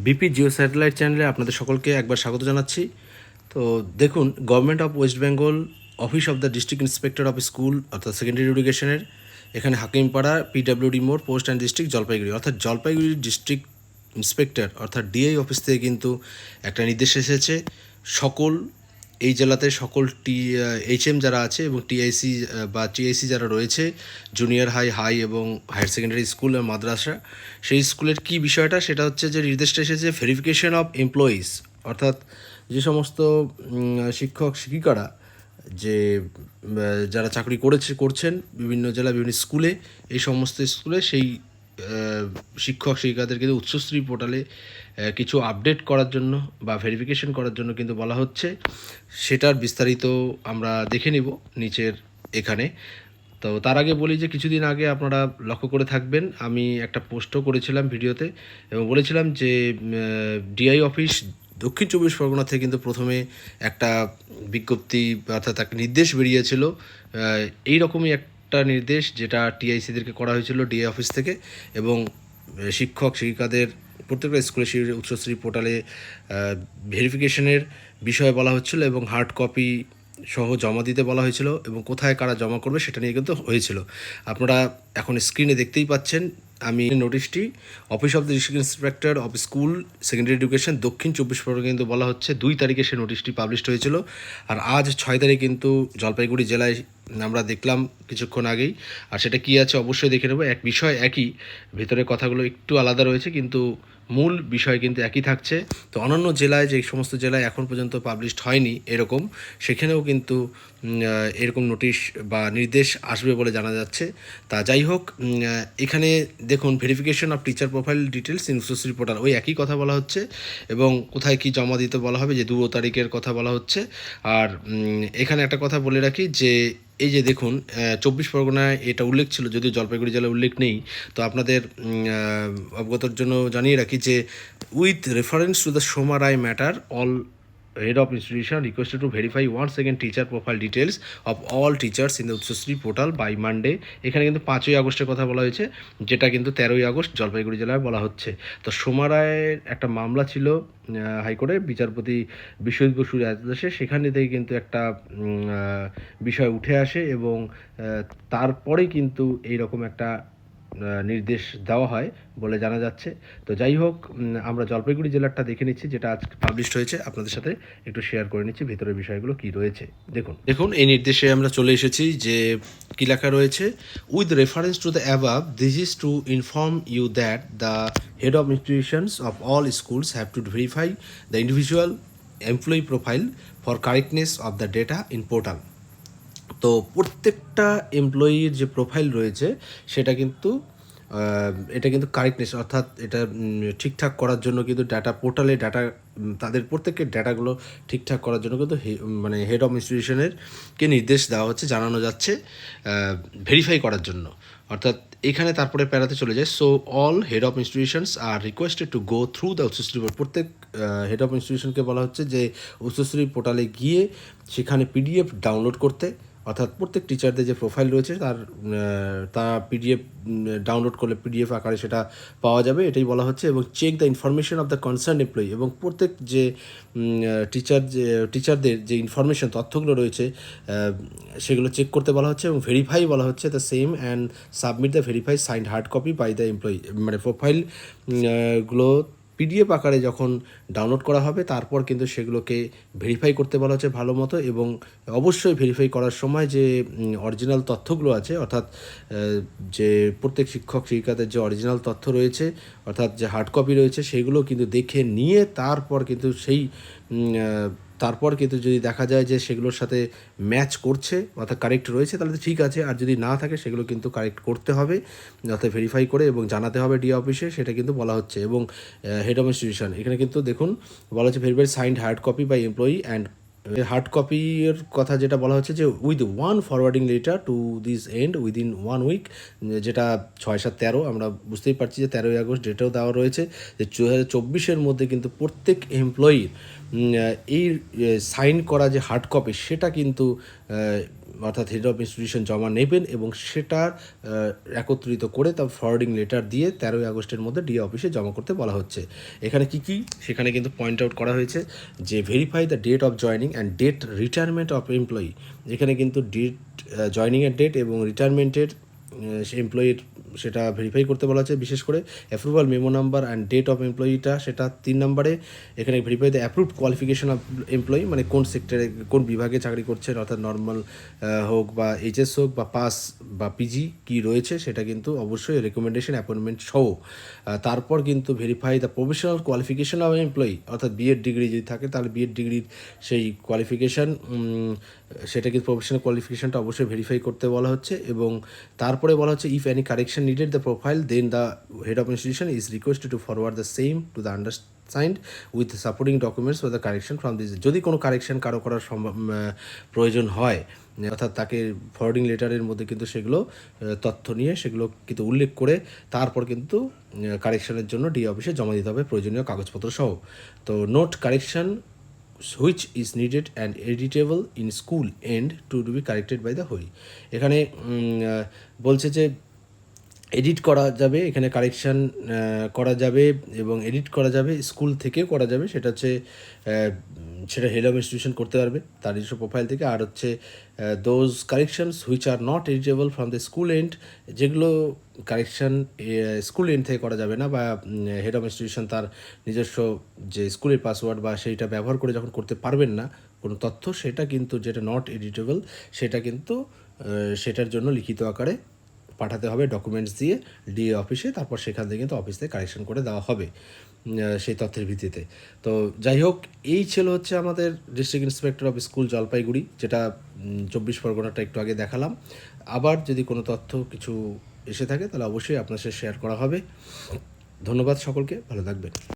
BP Jio satellite চ্যানেলে আপনাদের সকলকে একবার স্বাগত জানাচ্ছি। তো দেখুন, government of West Bengal office of the district inspector of school অর্থাৎ সেকেন্ডারি এডুকেশনের এখানে হাকিমপাড়া পিডাব্লিউডি মোড় পোস্ট অ্যান্ড ডিস্ট্রিক্ট জলপাইগুড়ি অর্থাৎ জলপাইগুড়ি ডিস্ট্রিক্ট ইন্সপেক্টর অর্থাৎ ডিআই অফিস থেকে কিন্তু একটা নির্দেশ এসেছে সকল এই জেলাতে সকল এইচএম যারা আছে এবং টিআইসি বা টিআইসি যারা রয়েছে, জুনিয়র হাই, হাই এবং হায়ার সেকেন্ডারি স্কুল এবং মাদ্রাসা, সেই স্কুলের কি বিষয়টা সেটা হচ্ছে যে নির্দেশটা এসেছে ভেরিফিকেশন অফ এমপ্লয়িজ অর্থাৎ যে সমস্ত শিক্ষক শিক্ষিকারা যে যারা চাকরি করছেন বিভিন্ন জেলা বিভিন্ন স্কুলে, এই সমস্ত স্কুলে সেই শিক্ষক শিক্ষিকাদের কিন্তু উচ্চশ্রী পোর্টালে কিছু আপডেট করার জন্য বা ভেরিফিকেশন করার জন্য কিন্তু বলা হচ্ছে। সেটার বিস্তারিত আমরা দেখে নিব নিচের এখানে। তো তার আগে বলি যে কিছুদিন আগে আপনারা লক্ষ্য করে থাকবেন, আমি একটা পোস্টও করেছিলাম ভিডিওতে এবং বলেছিলাম যে ডিআই অফিস দক্ষিণ চব্বিশ পরগনা থেকে কিন্তু প্রথমে একটা বিজ্ঞপ্তি অর্থাৎ একটা নির্দেশ বেরিয়েছিল, এই রকমই একটা নির্দেশ যেটা টিআইসিদেরকে করা হয়েছিল ডিআই অফিস থেকে এবং শিক্ষক শিক্ষিকাদের প্রত্যেকটা স্কুলে সেই উচ্চশ্রী পোর্টালে ভেরিফিকেশনের বিষয়ে বলা হচ্ছিল এবং হার্ড কপি সহ জমা দিতে বলা হয়েছিল এবং কোথায় কারা জমা করবে সেটা নিয়ে কিন্তু হয়েছিল। আপনারা এখন স্ক্রিনে দেখতেই পাচ্ছেন আমি নোটিশটি office of the district inspector of school secondary education Dakshin Chabbish Pargana কিন্তু বলা হচ্ছে 2 তারিখে সে নোটিশটি পাবলিশড হয়েছিল। আর আজ 6 তারিখ কিন্তু জলপাইগুড়ি জেলায় আমরা দেখলাম কিছুক্ষণ আগেই। আর সেটা কী আছে অবশ্যই দেখে নেব। এক বিষয় একই, ভেতরের কথাগুলো একটু আলাদা রয়েছে কিন্তু মূল বিষয় কিন্তু একই থাকছে। তো অন্যান্য জেলায় যে সমস্ত জেলায় এখন পর্যন্ত পাবলিশড হয়নি এরকম, সেখানেও কিন্তু এরকম নোটিশ বা নির্দেশ আসবে বলে জানা যাচ্ছে। তা যাই হোক, এখানে দেখুন verification of teacher profile details in Utsashree portal, ওই একই কথা বলা হচ্ছে এবং কোথায় কি জমা দিতে বলা হবে যে 2 তারিখের কথা বলা হচ্ছে। আর এখানে একটা কথা বলে রাখি যে এই যে দেখুন 24 পরগনায় এটা উল্লেখ ছিল, যদিও জলপাইগুড়ি জেলায় উল্লেখ নেই। তো আপনাদের অবগতর জন্য জানিয়ে রাখি যে with reference to the Soma Roy matter all head of institution requested to verify once again teacher profile details of all teachers in the Uchchashree portal by Monday. এখানে কিন্তু 5ই আগস্টের কথা বলা হয়েছে, যেটা কিন্তু 13ই আগস্ট জলপাইগুড়ি জেলায় বলা হচ্ছে। তো সোমা রায়ের একটা মামলা ছিল হাইকোর্টে বিচারপতি বিশ্বজিৎ বসুর আদেশে, সেখানে থেকে কিন্তু একটা বিষয় উঠে আসে এবং তারপরেই কিন্তু এইরকম একটা নির্দেশ দেওয়া হয় বলে জানা যাচ্ছে। তো যাই হোক, আমরা জলপাইগুড়ি জেলারটা দেখে নিচ্ছি যেটা আজ পাবলিশড হয়েছে, আপনাদের সাথে একটু শেয়ার করে নিচ্ছি ভেতরের বিষয়গুলো কি রয়েছে। দেখুন দেখুন এই নির্দেশে আমরা চলে এসেছি যে কী লেখা রয়েছে। With reference to the above this is to inform you that the head of institutions of all schools have to verify the individual employee profile for correctness of the data in portal. তো প্রত্যেকটা এমপ্লয়ির যে profile রয়েছে সেটা কিন্তু এটা কিন্তু correctness অর্থাৎ এটা ঠিকঠাক করার জন্য কিন্তু ডাটা পোর্টালে ডাটা তাদের প্রত্যেকের ডাটাগুলো ঠিকঠাক করার জন্য কিন্তু মানে হেড অফ ইনস্টিটিউশনের কে নির্দেশ দেওয়া হচ্ছে, জানানো যাচ্ছে ভেরিফাই করার জন্য। অর্থাৎ এখানে তারপরে প্যারাতে চলে যায়, so all head of institutions are requested to go through the Utsashree প্রত্যেক হেড অফ ইনস্টিটিউশনকে বলা হচ্ছে যে উচ্চশ্রী পোর্টালে গিয়ে সেখানে পিডিএফ ডাউনলোড করতে, অর্থাৎ প্রত্যেক টিচারদের যে প্রোফাইল রয়েছে তা পিডিএফ ডাউনলোড করলে পিডিএফ আকারে সেটা পাওয়া যাবে, এটাই বলা হচ্ছে। এবং check the information of the concern employee, এবং প্রত্যেক যে টিচারদের যে ইনফরমেশন তথ্যগুলো রয়েছে সেগুলো চেক করতে বলা হচ্ছে এবং ভেরিফাই বলা হচ্ছে the same and submit the verify signed hard copy by the employee. মানে প্রোফাইল গুলো পিডিএফ আকারে যখন ডাউনলোড করা হবে তারপর কিন্তু সেগুলোকে ভেরিফাই করতে বলা হচ্ছে ভালো মতো, এবং অবশ্যই ভেরিফাই করার সময় যে অরিজিনাল তথ্যগুলো আছে অর্থাৎ যে প্রত্যেক শিক্ষক শিক্ষিকাদের যে অরিজিনাল তথ্য রয়েছে অর্থাৎ যে হার্ড কপি রয়েছে সেগুলো কিন্তু দেখে নিয়ে তারপর কিন্তু তারপর কিন্তু যদি দেখা যায় যে সেগুলোর সাথে ম্যাচ করছে অর্থাৎ কারেক্ট রয়েছে তাহলে তো ঠিক আছে, আর যদি না থাকে সেগুলো কিন্তু কারেক্ট করতে হবে অর্থাৎ ভেরিফাই করে এবং জানাতে হবে ডি অফিসে, সেটা কিন্তু বলা হচ্ছে। এবং হেড অফ ইনস্টিটিউশন এখানে কিন্তু দেখুন বলা হচ্ছে verify signed hard copy by employee and hard কপির কথা যেটা বলা হচ্ছে যে with one forwarding letter to this end within 1 week, যেটা 6/7/13 আমরা বুঝতেই পারছি যে 13ই আগস্ট ডেটেও দেওয়া রয়েছে যে 2024-এর মধ্যে কিন্তু প্রত্যেক এমপ্লয়ির এই সাইন করা যে হার্ড কপি সেটা কিন্তু অর্থাৎ হেড অফ ইনস্টিটিউশন জমা নেবেন এবং সেটার একত্রিত করে তার ফরওয়ার্ডিং লেটার দিয়ে 13ই আগস্টের মধ্যে ডিএ অফিসে জমা করতে বলা হচ্ছে। এখানে কি কি সেখানে কিন্তু পয়েন্ট আউট করা হয়েছে যে verify the date of joining and date retirement of employee. এখানে কিন্তু ডেট জয়নিংয়ের ডেট এবং রিটায়ারমেন্টের সে এমপ্লয়ির সেটা ভেরিফাই করতে বলা হচ্ছে। বিশেষ করে approval memo number and date of এমপ্লয়িটা সেটা 3 নম্বরে। এখানে verify the approved qualification of employee, মানে কোন সেক্টরে কোন বিভাগে চাকরি করছেন, অর্থাৎ নর্মাল হোক বা এইচএস হোক বা পাস বা পিজি কি রয়েছে সেটা কিন্তু অবশ্যই রেকমেন্ডেশন অ্যাপয়েন্টমেন্ট সহ। তারপর কিন্তু verify the professional qualification of employee, অর্থাৎ বিএড ডিগ্রি যদি থাকে তাহলে বিএড ডিগ্রির সেই কোয়ালিফিকেশান সেটা কিন্তু প্রফেশনাল কোয়ালিফিকেশানটা অবশ্যই ভেরিফাই করতে বলা হচ্ছে। এবং তারপরে বলা হচ্ছে if any correction needed the profile then the head of institution is requested to forward the same to the undersigned with supporting documents for the correction from this. যদি কোনো কারেকশন কারো করার প্রয়োজন হয়, অর্থাৎ তাকে ফরওয়ার্ডিং লেটারের মধ্যে কিন্তু সেগুলো তথ্য নিয়ে সেগুলো কিন্তু উল্লেখ করে তারপর কিন্তু কারেকশনের জন্য ডিএ অফিসে জমা দিতে হবে প্রয়োজনীয় কাগজপত্র সহ। তো note correction which is needed and editable in school end to be corrected by the HOI। এখানে বলছে যে এডিট করা যাবে, এখানে কারেকশান করা যাবে এবং এডিট করা যাবে, স্কুল থেকেও করা যাবে। সেটা হচ্ছে সেটা হেড অফ ইনস্টিটিউশন করতে পারবে তার নিজস্ব প্রোফাইল থেকে। আর হচ্ছে those corrections which are not eligible from the school end, যেগুলো কারেকশান স্কুল এন্ড থেকে করা যাবে না বা হেড অফ ইনস্টিটিউশন তার নিজস্ব যে স্কুলের পাসওয়ার্ড বা সেইটা ব্যবহার করে যখন করতে পারবেন না কোনো তথ্য, সেটা কিন্তু যেটা নট এডিটেবল সেটা কিন্তু সেটার জন্য লিখিত আকারে পাঠাতে হবে ডকুমেন্টস দিয়ে ডিএ অফিসে। তারপর সেখান থেকে কিন্তু অফিস থেকে কারেকশন করে দেওয়া হবে সেই তথ্যের ভিত্তিতে। তো যাই হোক, এই ছিল হচ্ছে আমাদের district inspector of school Jalpaiguri, যেটা 24 পরগনাটা একটু আগে দেখালাম। আবার যদি কোনো তথ্য কিছু এসে থাকে তাহলে অবশ্যই আপনার সাথে শেয়ার করা হবে। ধন্যবাদ সকলকে, ভালো থাকবেন।